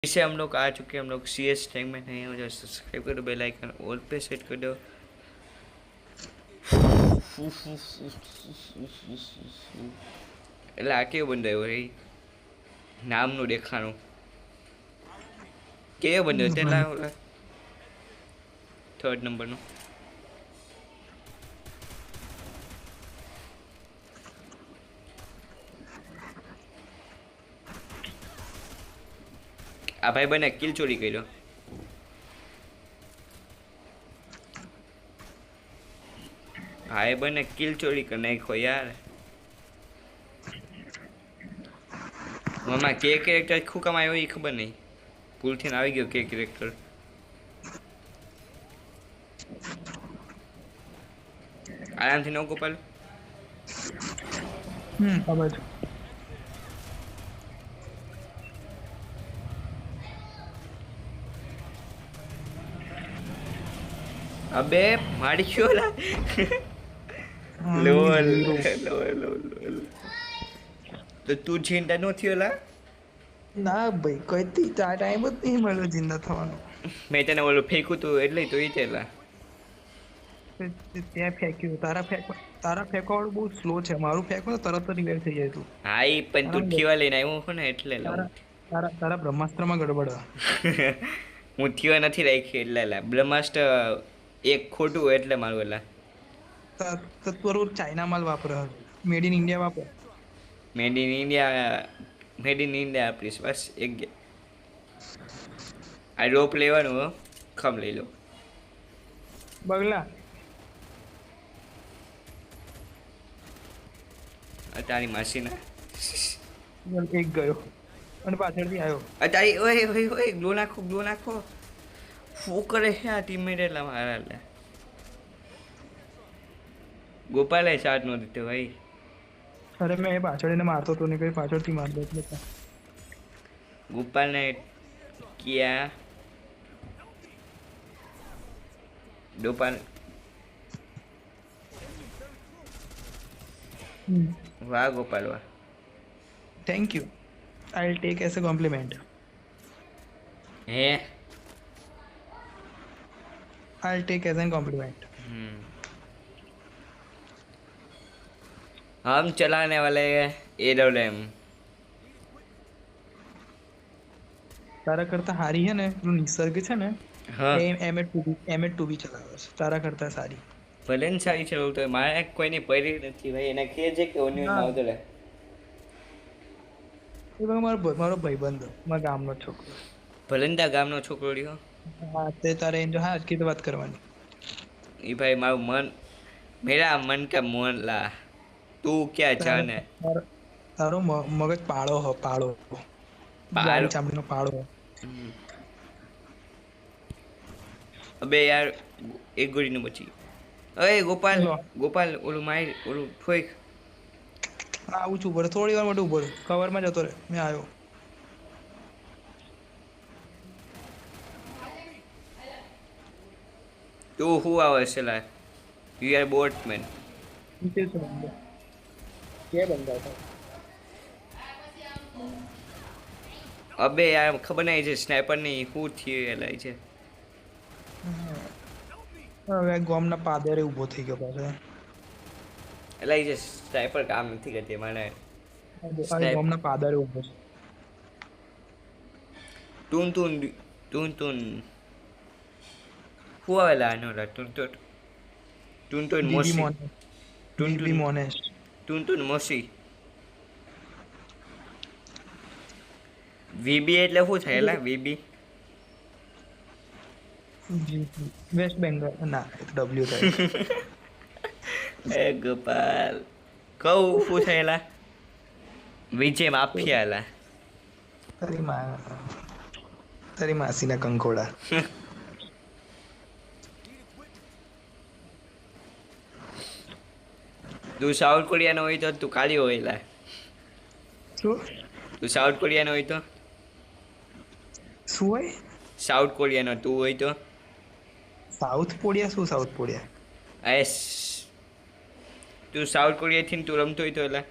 इसे हम लोग आ चुके हैं, हम लोग CS टैग में नहीं हो जाए, सब्सक्राइब करो, बेल आइकन ऑल पे सेट कर दो। એટલે આ કેવો બંધાયો રે નામનું દેખાણું કેવો બંધાયો તેલા થર્ડ નંબરનું આ ભાઈ બને કિલ ચોરી કર્યો ભાઈ બને કિલ ચોરી કરી નાખ્યો યાર મમ્મા કે કેરેક્ટર ખુકામ આવ્યો એ ખબર નહીં ભૂલથી આવી ગયો કે કેરેક્ટર આરામથી નો ગોપાલ ખબર અબે મારી ક્યો લા લોલ લોલ તો તું જીંદા નો થયો લા ના ભાઈ કોઈ ટાઈમ જ નહીં મળ્યો જિંદા થવાનો મેં તને ઓલું ફેંકું તું એટલે તો ઈ તેલા ત્યાં ફેંક્યું તારા ફેંકવાળું બહુ સ્લો છે મારું ફેંકવું તો તરત જ રિવાઇવ થઈ જાય તું હા ઈ પણ તું થીવા લઈને આવ્યો છો ને એટલે તારા બ્રહ્માસ્ત્રમાં ગડબડ હું થીવા નથી રાખી એટલે લા બ્રહ્માસ્ત્ર એક ખોટું એટલે મારું એલા તારું ચાઇના માલ વાપરે મેડ ઇન ઇન્ડિયા વાપર મેડ ઇન ઇન્ડિયા આપીશ બસ એક આ રોપ લેવાનું હો ખમ લઈ લો બગલા તારી માસીના એક ગયો અને પાછળથી આવ્યો તારી ઓય ઓય ઓય ગ્લો નાખો શું કરે છે આ ટીમમેટ એટલા મારા એટલે ગોપાલે સાથ નો દીધો ભાઈ અરે મેં પાછળ એને મારતો તો ને કઈ પાછળથી માર દે એટલે ગોપાલને કિયા ગોપાલ વાહ ગોપાલ વાહ thank you I will take as a compliment હે I'll take as a compliment. हम चलाने वाले AWM તારા કરતા હારી છે ને પેલું નિસર્ગ છે ને હા M2B ચલાવે છે તારા કરતા સારી ભલે ને સારી ચલાવતો હોય મારે કોઈની પડી નથી ભાઈ એને કહે છે કે ઓની આવતો લે એ મારો ભાઈબંધ મારા ગામનો છોકરો ભલે ને તારા ગામનો છોકરો રહ્યો હા તે તારે એમ જો હા આજકી તો વાત કરવાની એ ભાઈ મારું મન મેરા મન કા મોન લા તું ક્યાં જાને તારો મગજ પાળો ચામડીનો પાળો અબે યાર એક ગોળી નું બચી અરે ગોપાલ ઓલું માર ઓલું ફોઈક આવું છું ઉપર થોડી વાર માટે ઉપર કવરમાં જતો રહે મેં આવ્યો તો હું આવે છે લા યુ આર બોટમેન નીચે છે કે બંદા હતા અબે યાર ખબર નહીં છે સ્નાઈપર ની હું થયું એલાય છે હવે ગોમના પાદરે ઊભો થઈ ગયો પાછો એલાય છે સ્નાઈપર કામ નથી કરતી મને ગોમના પાદરે ઊભો છે ટૂન હું આવેલા આનો ટૂન મોસી ટૂન મોસી વીબી એટલે શું થયેલા વીબી વેસ્ટ બેંગલ ના ડબલ્યુ થાય એ ગોપાલ કહું શું થયેલા વિજય માફિયાલા તારી માસીના કંકોડા તું સાઉથ કોરિયાનો હોય તો તું કાળી હોયલા શું તું સાઉથ કોરિયાનો હોય તો શું હોય સાઉથ કોરિયાનો તું હોય તો સાઉથ કોરિયા શું સાઉથ કોરિયા એસ તું સાઉથ કોરિયાથી તું રમતો હોય તો એટલે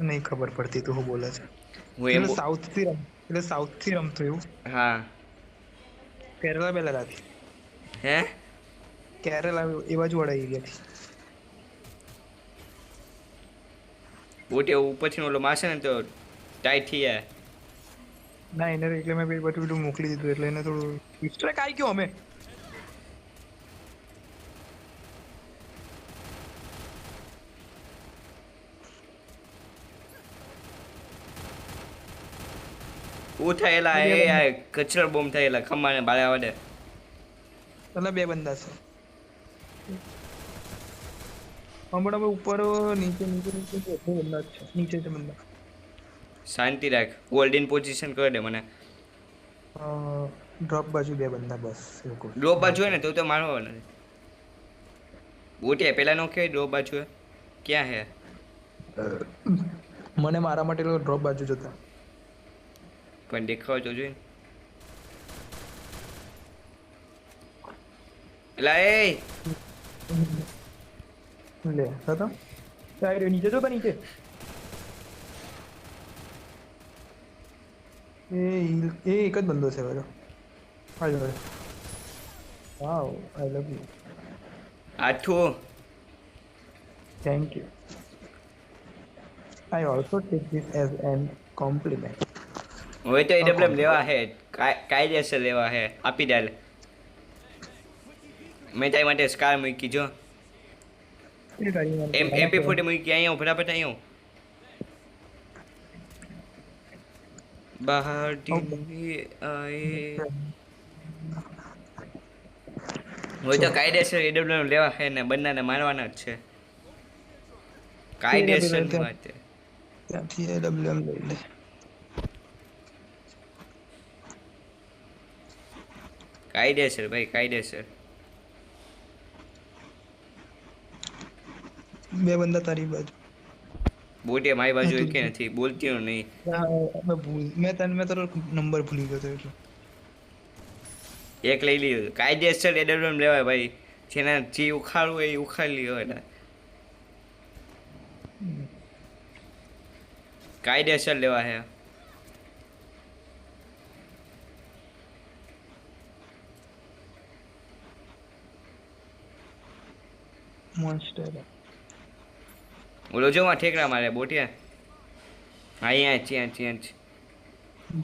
नहीं खबर पड़ती तो वो बोला હું એમ साउथ થી એટલે સાઉથ થી રમતો એવું હા કેરલા બેલા હતી હે કેરલા એ બાજુ વાળા એરિયાથી બોટે ઉપરથી ઓલો મારશે ને તો ટાઈટ થઈ જાય. ના એને એટલે મેં બધું મોકલી દીધું એટલે એને થોડું સ્ટ્રાઇક આવી ગયો અમે હું થયેલા એ યાર કચરો બોમ્બ થયેલા ખમ્માને બાળા વડે. એટલે બે બંદા છે હમણાં અમે ઉપર નીચે નીચે નીચે બે બંદા જ છે નીચે છે બંદા શાંતિ રાખ હોલ્ડિંગ પોઝિશન કરી દે મને. ડ્રોપ બાજુ બે બંદા બસ એવું કહું ડ્રોપ માર બાજુ હોય ને તો મારવા નથી. બોટિયા પેલા નો કે ડ્રોપ બાજુ હે ક્યાં હે મને મારા માટે ડ્રોપ બાજુ જતા પણ દેખાવ તો જોઈએ એલા એ લે હતા સાઈડ નીચે જો નીચે એ એક જ બંદો છે બરો હાલ વાવ આઈ લવ યુ આઠું thank you I also take this as an compliment. હવે તો એડબ્લ્યુએમ લેવા હે કાયદેસર લેવા હે આપી દે. મેં તારી માટે સ્કાર મૂકી જો એમપી 40 મૂકી અહીંયા ફટાફટ અહીંયા બહાર ટીવી આए હવે તો કાયદેસર એડબ્લ્યુએમ લેવા હે ને બંનેને મારવાના જ છે કાયદેસરની વાત છે. ત્યાંથી એડબ્લ્યુએમ લઈ લે કાયદેસર ભાઈ કાયદેસર. બે બંદા તારી બાજુ બોટિયા મારી બાજુ એક નથી બોલતી નહીં. મેં તારો નંબર ભૂલી ગયો એટલે એક લઈ લીધું કાયદેસર એડબ્લ્યુએમ લેવાય ભાઈ જેના જે ઉખાડવું હોય એ ઉખાડી લ્યો એટલે કાયદેસર લેવા હે. મોન્સ્ટર ઓલો જો માં ઠેકડા મારે બોટિયા અહીંયા ચેન્જ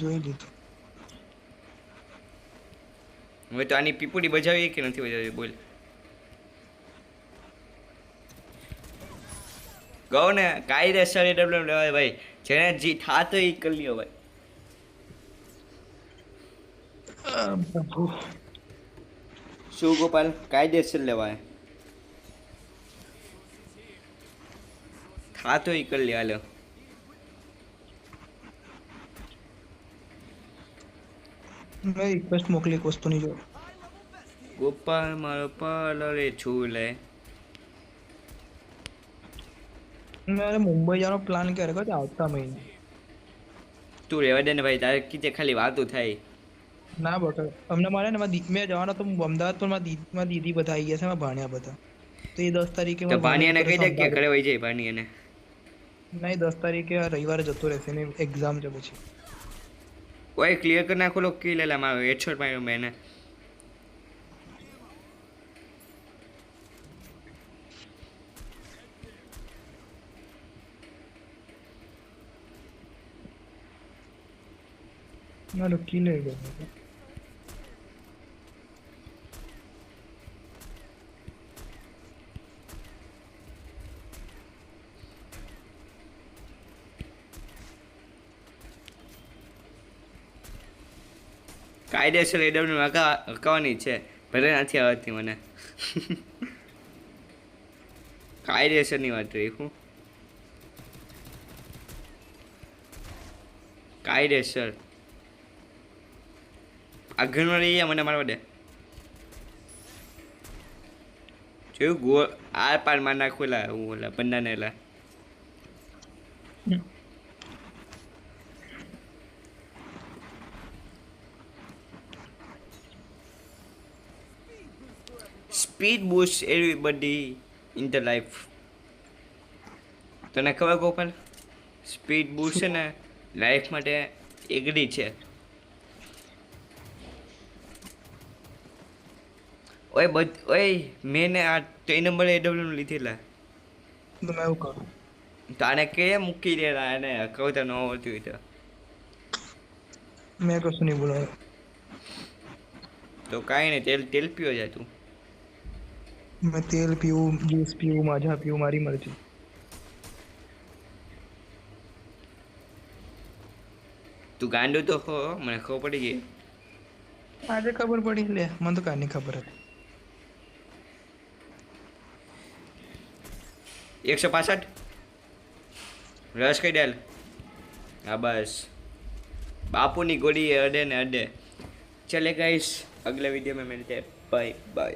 જોઈ લીધું હવે તો આની પીપુડી બજાવી કે નથી બજાવી બોલ કહો ને કાયદેસર એડબ્લ્યુએમ લેવાય ભાઈ જેને જી થાતો એ કરી લ્યો ભાઈ. શું ગોપાલ કાયદેસર લેવાય થાતો એ કરી લે હાલો. મેં રિક્વેસ્ટ મોકલી એક વસ્તુની જો ગોપાલ મારો પાલરે છૂલે મેં મુંબઈ જવાનો પ્લાન કર્યો હતો આવતા મહિને તું રહેવા દે ને ભાઈ તારે કીધે ખાલી વાતો થાય. ના બટ અમને મારે ને મેં જવાનો તો અમદાવાદ પણ મારા દીદી બધા આવી ગયા છે મારા ભાણ્યા બધા તો એ 10 તારીખે તો ભાણિયાને કહી દે કે ઘરે વહી જાય ભાણિયાને નહીં 10 તારીખે રવિવારે જતો રહેશે ને એક્ઝામ છે પછી ઓય ક્લિયર કરી નાખો લો કી લેલા મારો હેડશોટ માર્યો મેં એને મારો કી લઈ ગયો કાયદેસર એડબ્લ્યુએમ હકાવવાની છે ભલે નથી આવડતી મને કાયદેસરની વાત રહી હું કાયદેસર આગળમાં રહી મને મારવા દે જોયું ગોળ આર પાર માર નાખું હું ઓલા બંદાને એલા speed boost everybody in the life તને ખબર ગોપાલ સ્પીડ બૂસ્ટ છે ને લાઈફ માટે એગ્રી છે. ઓય મેં આ 3 નંબર એડબ્લ્યુ લીધેલા. તો મેં એવું કરું. તાને કે મૂકી દેલા એને કવિતા ન આવડતી હોય તો. મેં કશું નહીં બોલાવ્યું. તો કાંઈ નહીં, તેલ પીવો જાય તું. મેં તેલ પીવું, જ્યુસ પીવું, માજા પીવું, મારી મરજી. તું ગાંડું તો હો, મને ખબર પડી ગઈ. આજે ખબર પડી લે, મને તો કાંઈ ખબર હતી. 165 રસ કઈ ડેલ. હા બસ, बापू ની ગોળી અડે ને અડે. चले गाइस, अगले वीडियो में मिलते हैं, बाय बाय.